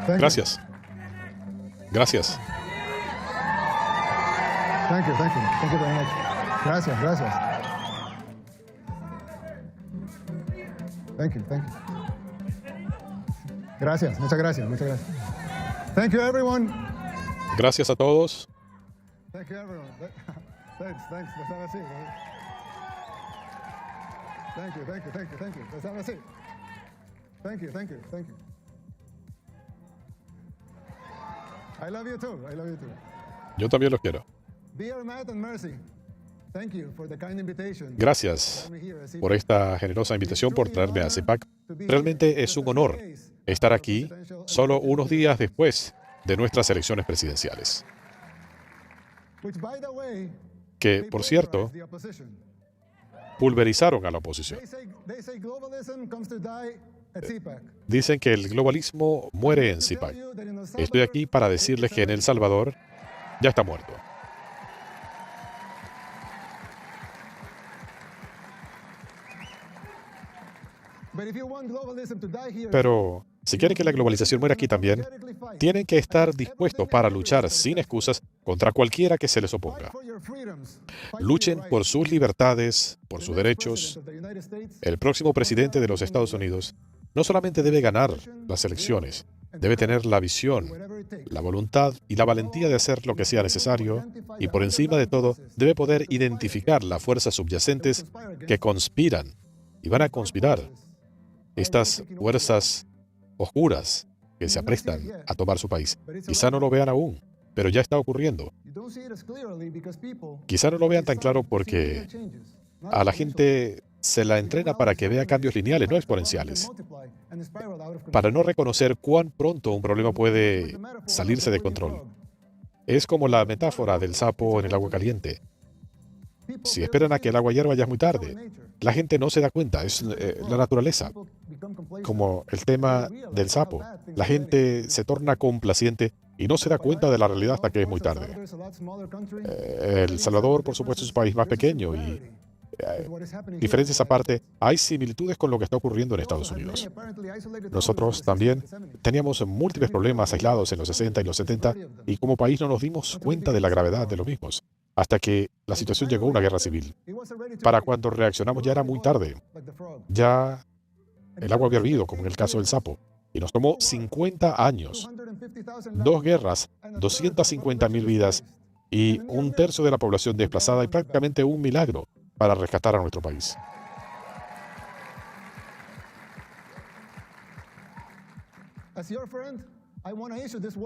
Gracias. Gracias. Thank you very much. Gracias. Thank you. Gracias, muchas gracias. Thank you, everyone. Gracias a todos. Thank you, everyone. Thanks. Let's have a seat. Thank you. Let's have a seat. Thank you. I love you too. Yo también los quiero. Dear Matt and Mercy, thank you for the kind invitation. Gracias por esta generosa invitación, por traerme a CEPAC. Realmente es un honor estar aquí solo unos días después de nuestras elecciones presidenciales, que, por cierto, pulverizaron a la oposición. Dicen que el globalismo muere en CEPAC. Estoy aquí para decirles que en El Salvador ya está muerto. Pero si quieren que la globalización muera aquí también, tienen que estar dispuestos para luchar sin excusas contra cualquiera que se les oponga. Luchen por sus libertades, por sus derechos. El próximo presidente de los Estados Unidos no solamente debe ganar las elecciones, debe tener la visión, la voluntad y la valentía de hacer lo que sea necesario, y por encima de todo, debe poder identificar las fuerzas subyacentes que conspiran y van a conspirar. Estas fuerzas oscuras que se aprestan a tomar su país. Quizá no lo vean aún, pero ya está ocurriendo. Quizá no lo vean tan claro porque a la gente se la entrena para que vea cambios lineales, no exponenciales, para no reconocer cuán pronto un problema puede salirse de control. Es como la metáfora del sapo en el agua caliente. Si esperan a que el agua hierva ya es muy tarde. La gente no se da cuenta, es la naturaleza. Como el tema del sapo. La gente se torna complaciente y no se da cuenta de la realidad hasta que es muy tarde. El Salvador, por supuesto, es un país más pequeño y diferencias aparte, hay similitudes con lo que está ocurriendo en Estados Unidos. Nosotros también teníamos múltiples problemas aislados en los 60 y los 70 y como país no nos dimos cuenta de la gravedad de los mismos, hasta que la situación llegó a una guerra civil. Para cuando reaccionamos ya era muy tarde. Ya el agua había hervido, como en el caso del sapo, y nos tomó 50 años, 2 guerras, 250,000 vidas y 1/3 de la población desplazada y prácticamente un milagro para rescatar a nuestro país.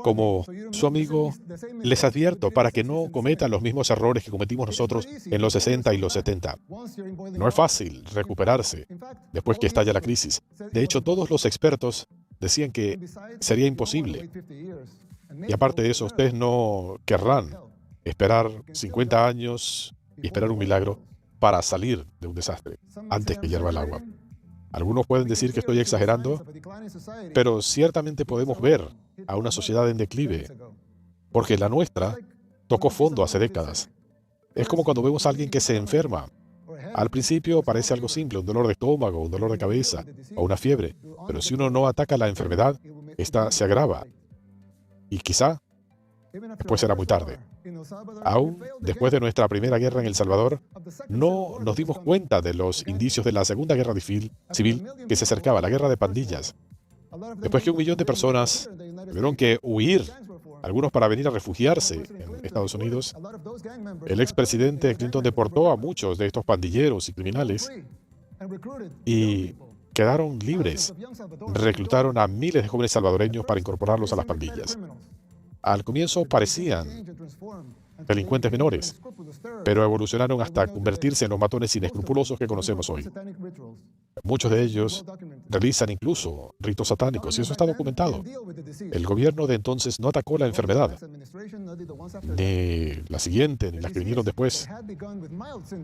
Como su amigo, les advierto para que no cometan los mismos errores que cometimos nosotros en los 60 y los 70. No es fácil recuperarse después que estalla la crisis. De hecho, todos los expertos decían que sería imposible. Y aparte de eso, ustedes no querrán esperar 50 años y esperar un milagro para salir de un desastre antes que hierva el agua. Algunos pueden decir que estoy exagerando, pero ciertamente podemos ver a una sociedad en declive, porque la nuestra tocó fondo hace décadas. Es como cuando vemos a alguien que se enferma. Al principio parece algo simple, un dolor de estómago, un dolor de cabeza o una fiebre, pero si uno no ataca la enfermedad, esta se agrava y quizá después será muy tarde. Aún después de nuestra primera guerra en El Salvador, no nos dimos cuenta de los indicios de la Segunda Guerra Civil que se acercaba, la guerra de pandillas. Después que 1 millón de personas tuvieron que huir, algunos para venir a refugiarse en Estados Unidos, el expresidente Clinton deportó a muchos de estos pandilleros y criminales y quedaron libres. Reclutaron a miles de jóvenes salvadoreños para incorporarlos a las pandillas. Al comienzo parecían delincuentes menores, pero evolucionaron hasta convertirse en los matones inescrupulosos que conocemos hoy. Muchos de ellos realizan incluso ritos satánicos, y eso está documentado. El gobierno de entonces no atacó la enfermedad, ni la siguiente, ni las que vinieron después.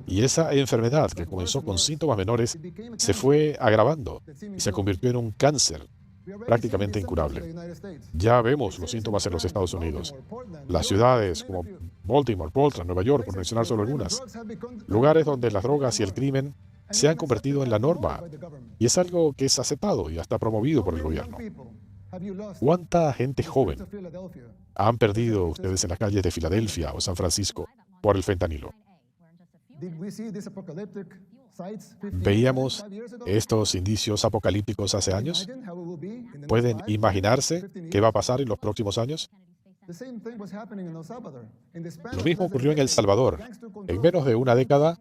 Y esa enfermedad, que comenzó con síntomas menores, se fue agravando y se convirtió en un cáncer prácticamente incurable. Ya vemos los síntomas en los Estados Unidos. Las ciudades como Baltimore, Portland, Nueva York, por mencionar solo algunas. Lugares donde las drogas y el crimen se han convertido en la norma. Y es algo que es aceptado y hasta promovido por el gobierno. ¿Cuánta gente joven han perdido ustedes en las calles de Filadelfia o San Francisco por el fentanilo? ¿Veíamos estos indicios apocalípticos hace años? ¿Pueden imaginarse qué va a pasar en los próximos años? Lo mismo ocurrió en El Salvador. En menos de una década,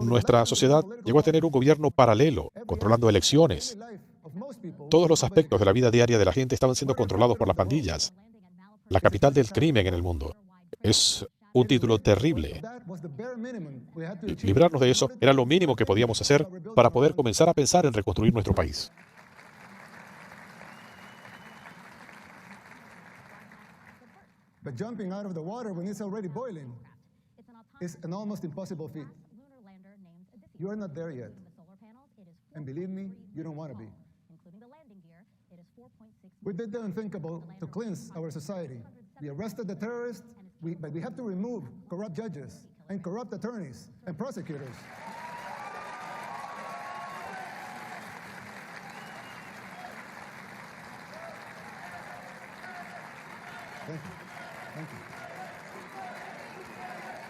nuestra sociedad llegó a tener un gobierno paralelo, controlando elecciones. Todos los aspectos de la vida diaria de la gente estaban siendo controlados por las pandillas. La capital del crimen en el mundo. Es un título terrible. Y librarnos de eso era lo mínimo que podíamos hacer para poder comenzar a pensar en reconstruir nuestro país. But jumping out of the water when it's already boiling is an almost impossible feat. You are not there yet. And believe me, you don't want to be. We did the unthinkable to cleanse our society. We arrested the terrorists, but we have to remove corrupt judges and corrupt attorneys and prosecutors. Thank you. Thank you.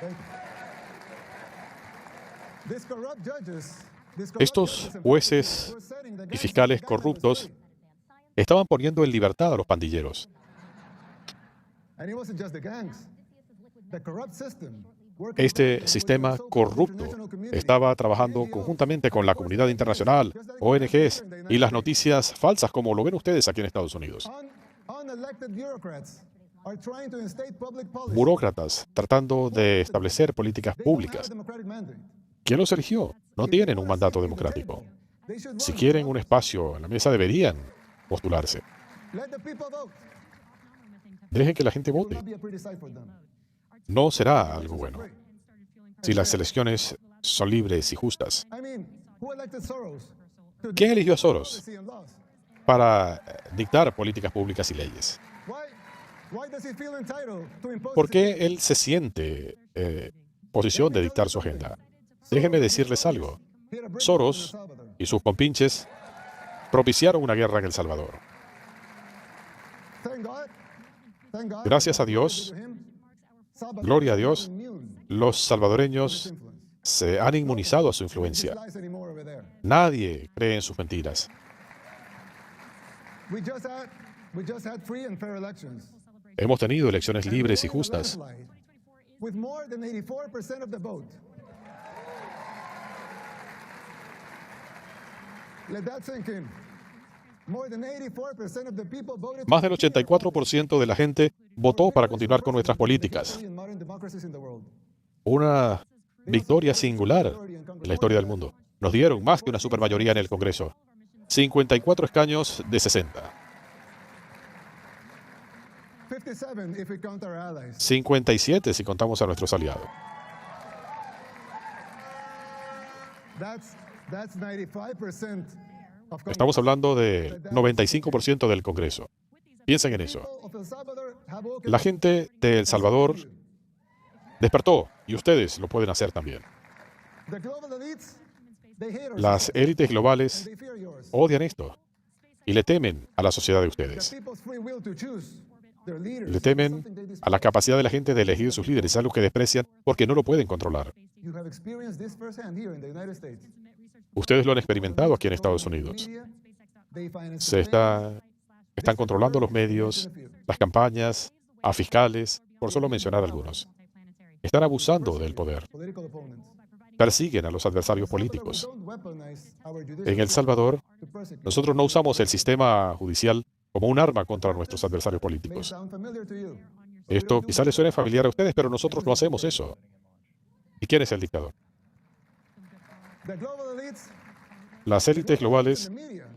Thank you. These corrupt judges, Estos jueces y fiscales corruptos estaban poniendo en libertad a los pandilleros. and it wasn't just the gangs. The corrupt system Este sistema corrupto estaba trabajando conjuntamente con la comunidad internacional, ONGs y las noticias falsas, como lo ven ustedes aquí en Estados Unidos. unelected bureaucrats are trying to instate public policy. Burócratas tratando de establecer políticas They don't have públicas. a democratic mandate. ¿Quién los eligió? No tienen un mandato democrático. They should Si run. quieren un espacio en la mesa, deberían postularse. Let the people vote. Dejen que la gente It will vote. not be a pretty sight for them. No será algo bueno si las elecciones son libres y justas. I mean, who elected Soros to ¿Quién eligió a Soros policy and laws? para dictar políticas públicas y leyes? Why does he feel entitled to impose ¿Por his qué él se siente posición de dictar su agenda? Déjenme decirles algo. He had a bridge Soros in El Salvador. y sus compinches propiciaron una guerra en El Salvador. Thank God. Thank God. Gracias a Dios, gloria a Dios, los salvadoreños se han inmunizado a su influencia. Nadie cree en sus mentiras. We just had free and fair elections. Hemos tenido elecciones libres y justas. With more than 84% of the vote. Let that sink in. More than 84% of the people voted Más del 84% de la gente votó para continuar con nuestras políticas. in modern democracies in the world. Una victoria singular en la historia del mundo. Nos dieron más que una supermayoría en el Congreso. 54 escaños de 60. 57 if we count our allies. 57 si contamos a nuestros aliados. That's 95% of Estamos hablando de 95% del Congreso. Piensen en eso. of El Salvador have woken La up. gente de El Salvador despertó y ustedes lo pueden hacer también. The global elites, they hate our Las system. élites globales They fear yours. odian esto y le temen a la sociedad de ustedes. People's free will to choose their leaders. Le temen a la capacidad de la gente de elegir sus líderes, algo que desprecian porque no lo pueden controlar. You have experienced this firsthand here in the United States. Ustedes lo han experimentado aquí en Estados Unidos. Media, they finance Se están controlando los medios, las campañas, a fiscales, por solo mencionar algunos. Están abusando del poder. political opponents. Persiguen a los adversarios políticos. Don't weaponize our judicial En El Salvador, to persecute. nosotros no usamos el sistema judicial como un arma contra nuestros adversarios May políticos. sound familiar to you. Esto quizá les suene familiar a ustedes, pero nosotros no hacemos eso. ¿Y quién es el dictador? The global elites Las élites in globales the media,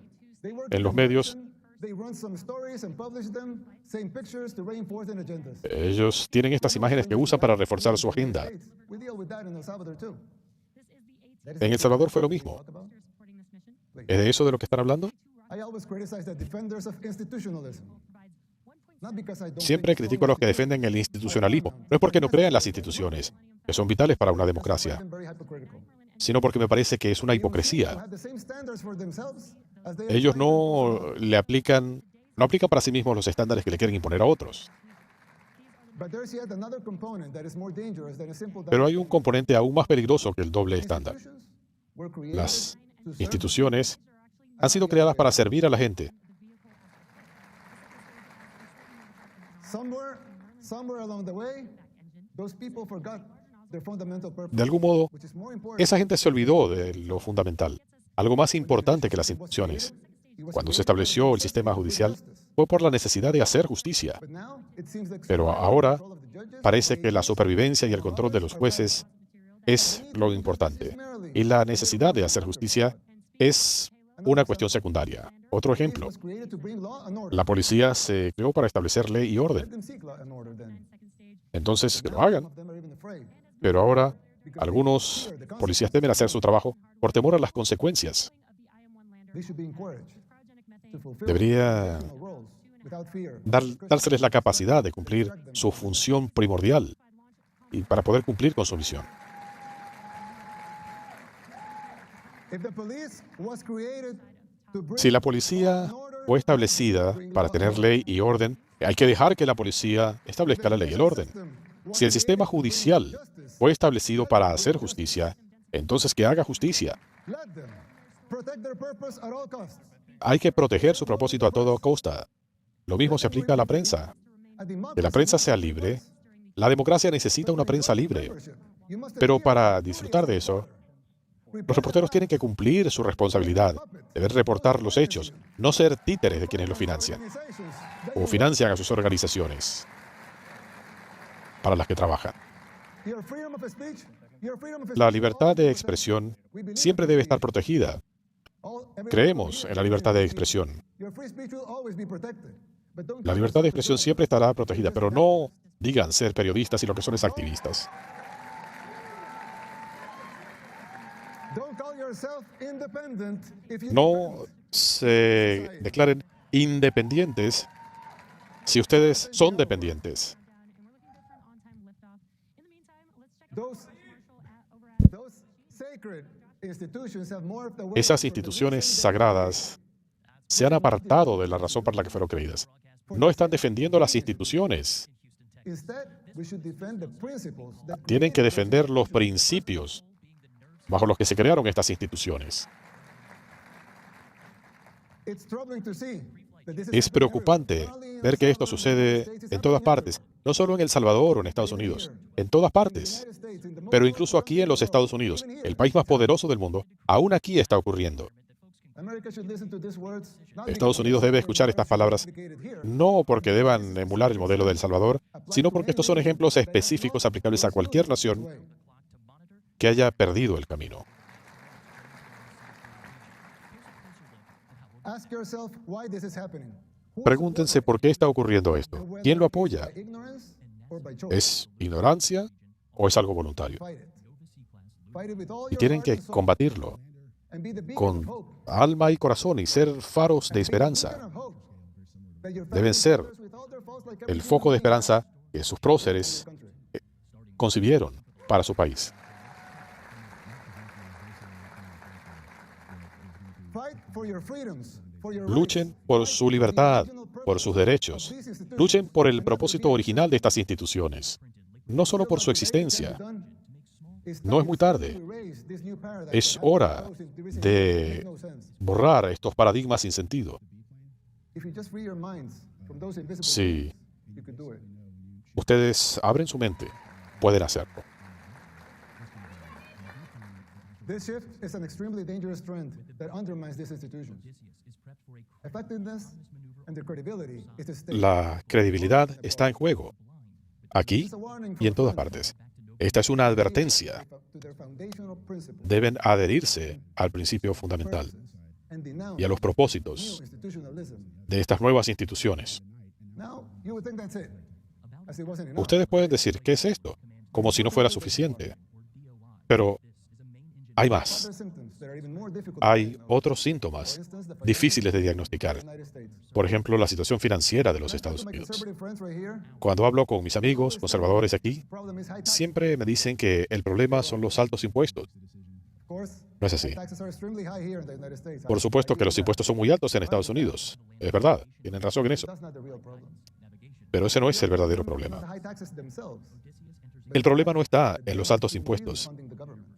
they work en los medios, they run some stories and publish them, same pictures to reinforce their agendas. ellos tienen estas imágenes que usan para reforzar su agenda. We deal with that in El Salvador too. En El Salvador fue lo mismo. ¿Es de eso de lo que están hablando? I always criticize the defenders of institutionalism. Not because I don't Siempre think critico a los que defienden el institucionalismo. No es porque no crean en las instituciones, que son vitales para una democracia, I'm very hypocritical. sino porque me parece que es una Who hipocresía. have the same standards for themselves Ellos no aplican para sí mismos los estándares que le quieren imponer a otros. Pero hay un componente aún más peligroso que el doble estándar. Las instituciones han sido creadas para servir a la gente. De algún modo, esa gente se olvidó de lo fundamental, algo más importante que las instituciones. Cuando se estableció el sistema judicial, fue por la necesidad de hacer justicia. Pero ahora parece que la supervivencia y el control de los jueces es lo importante. Y la necesidad de hacer justicia es una cuestión secundaria. Otro ejemplo, la policía se creó para establecer ley y orden. Entonces, que lo hagan. Pero ahora, algunos policías temen hacer su trabajo por temor a las consecuencias. Debería dárseles la capacidad de cumplir su función primordial y para poder cumplir con su misión. Si la policía fue establecida para tener ley y orden, hay que dejar que la policía establezca la ley y el orden. Si el sistema judicial fue establecido para hacer justicia, entonces que haga justicia. Hay que proteger su propósito a toda costa. Lo mismo se aplica a la prensa. Que la prensa sea libre. La democracia necesita una prensa libre. Pero para disfrutar de eso, los reporteros tienen que cumplir su responsabilidad. Deben reportar los hechos, no ser títeres de quienes lo financian o financian a sus organizaciones para las que trabajan. La libertad de expresión siempre debe estar protegida. Creemos en la libertad de expresión. La libertad de expresión siempre estará protegida, pero no digan ser periodistas y lo que son es activistas. No se declaren independientes si ustedes son dependientes. Esas instituciones sagradas se han apartado de la razón para la que fueron creídas. No están defendiendo las instituciones. Tienen que defender los principios bajo los que se crearon estas instituciones. Es preocupante ver que esto sucede en todas partes, no solo en El Salvador o en Estados Unidos, en todas partes. Pero incluso aquí en los Estados Unidos, el país más poderoso del mundo, aún aquí está ocurriendo. Estados Unidos debe escuchar estas palabras no porque deban emular el modelo de El Salvador, sino porque estos son ejemplos específicos aplicables a cualquier nación que haya perdido el camino. Pregúntense por qué está ocurriendo esto. ¿Quién lo apoya? ¿Es ignorancia o es algo voluntario? Y tienen que combatirlo con alma y corazón y ser faros de esperanza. Deben ser el foco de esperanza que sus próceres concibieron para su país. Luchen por su libertad, por sus derechos. Luchen por el propósito original de estas instituciones, no solo por su existencia. No es muy tarde. Es hora de borrar estos paradigmas sin sentido. Si ustedes abren su mente, pueden hacerlo. This shift is an extremely dangerous trend that undermines these institutions. Effectiveness and their credibility is at stake. La credibilidad está en juego, aquí y en todas partes. Esta es una advertencia. Deben adherirse al principio fundamental y a los propósitos de estas nuevas instituciones. Ustedes pueden decir, ¿qué es esto? Como si no fuera suficiente. Pero hay más. Hay otros síntomas difíciles de diagnosticar. Por ejemplo, la situación financiera de los Estados Unidos. Cuando hablo con mis amigos conservadores aquí, siempre me dicen que el problema son los altos impuestos. No es así. Taxes are extremely high here in the United States. Por supuesto que los impuestos son muy altos en Estados Unidos. Es verdad, tienen razón en eso. That's not the real problem. Pero ese no es el verdadero Not the problema. high taxes themselves. El problema no está en los altos impuestos, Funding the government.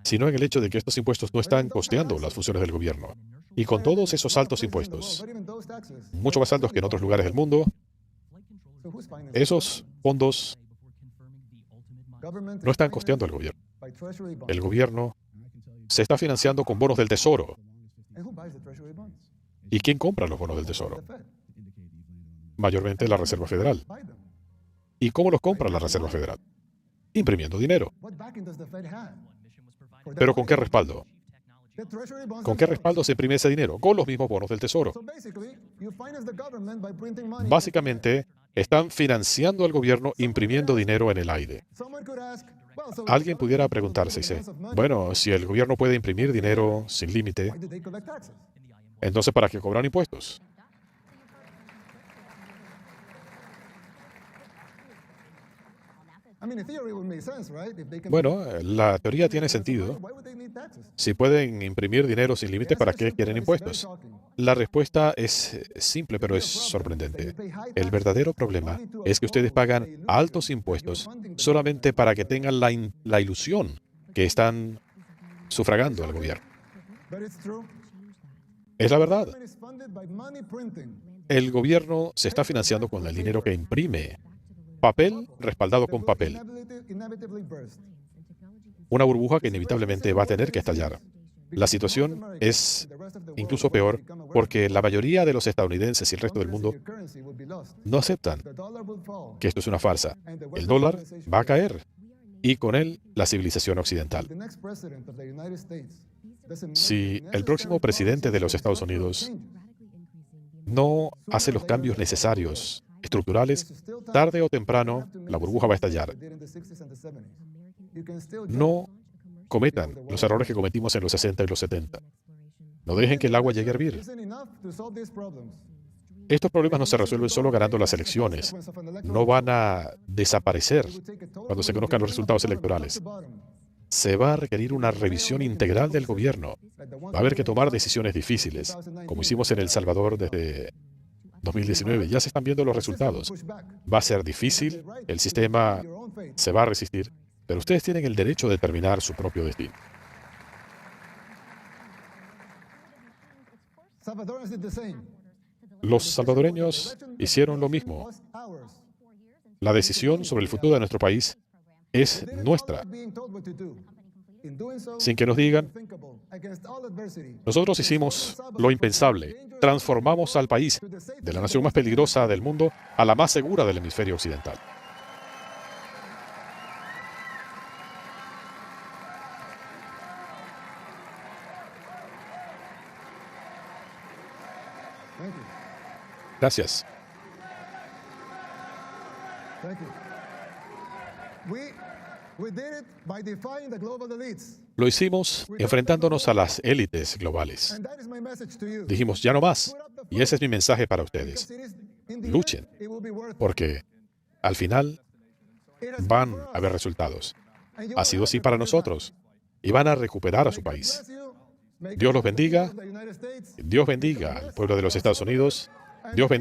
sino en el hecho de que estos impuestos no están costeando las funciones del gobierno. Y con todos esos altos impuestos, But even those taxes, mucho más altos que en otros lugares del mundo, so who's financing esos fondos government? no están costeando al gobierno. By treasury bonds. El gobierno se está financiando con bonos del tesoro. And who buys the treasury bonds? ¿Y quién compra los bonos del The tesoro? Fed. Mayormente la Reserva Federal. Buy them. ¿Y cómo los compra la Reserva Federal? Imprimiendo dinero. What backing does the Fed have? For that ¿Pero con qué money? respaldo? The treasury bonds ¿Con qué themselves. respaldo se imprime ese dinero? Con los mismos bonos del tesoro. So basically, you finance the government by printing money. Básicamente, están financiando al gobierno imprimiendo dinero en el aire. Someone could ask, well, so Alguien pudiera preguntarse, dice, bueno, si el gobierno puede imprimir dinero sin límite, why did they collect taxes? entonces ¿para qué cobran impuestos? I mean, in theory, it would make sense, right? If they can Bueno, la teoría tiene sentido. why would they need taxes? Si pueden imprimir dinero sin límite, ¿para qué quieren It's very impuestos? shocking. La respuesta es simple, pero es sorprendente. El verdadero problema es que ustedes pagan altos impuestos solamente para que tengan la ilusión que están sufragando al gobierno. But it's true. Es la verdad. Government is funded by money printing. El gobierno se está financiando con el dinero que imprime. Papel respaldado con papel. Inevitably burst. Una burbuja que inevitablemente va a tener que estallar. La situación es incluso peor porque la mayoría de los estadounidenses y el resto del mundo Your currency would be lost. no aceptan The dollar would fall. que esto es una farsa. El dólar va a caer y con él la civilización occidental. The next president of the United States doesn't make Si the el próximo necessary presidente de los policies Estados to Unidos change. no hace los cambios necesarios, estructurales, tarde o temprano la burbuja va a estallar. They did in the 60s and the 70s. You can still No cometan los errores que cometimos en los 60 y los 70. No dejen que el agua llegue a hervir. isn't enough to solve these problems. Estos problemas no se resuelven solo ganando las elecciones. No van a desaparecer It would take a total cuando se conozcan los resultados electorales. top to bottom, Se va a requerir una revisión integral del gobierno. like the ones Va a haber que tomar decisiones difíciles, como hicimos en El Salvador desde 2019. Ya se están viendo los resultados. push back. Va a ser difícil, el sistema Your own fate. se va a resistir, pero ustedes tienen el derecho de determinar su propio destino. Salvadorans did the same. Los salvadoreños hicieron lo mismo. Was ours. La decisión sobre el futuro de nuestro país es Didn't nuestra, follow being told what to do. In doing so, sin que nos digan. unthinkable, against all adversity, Nosotros hicimos lo impensable. Transformamos al país de la nación más peligrosa del mundo a la más segura del hemisferio occidental. Thank you. Gracias. Thank you. We did it by defying the global elites. Lo hicimos enfrentándonos a las élites globales. And that is my message to you. Dijimos, ya no más. Y ese es mi mensaje para ustedes. Because it is, in the Luchen. end, it will be worth it. Porque al final It has van been for a haber us. resultados. And you Ha will sido have así to para figure it out. nosotros. Y van a recuperar a su May God país. bless you. May Dios God los bless the people bendiga. of the United States. Dios bendiga al pueblo de los Estados Unidos. Dios bendiga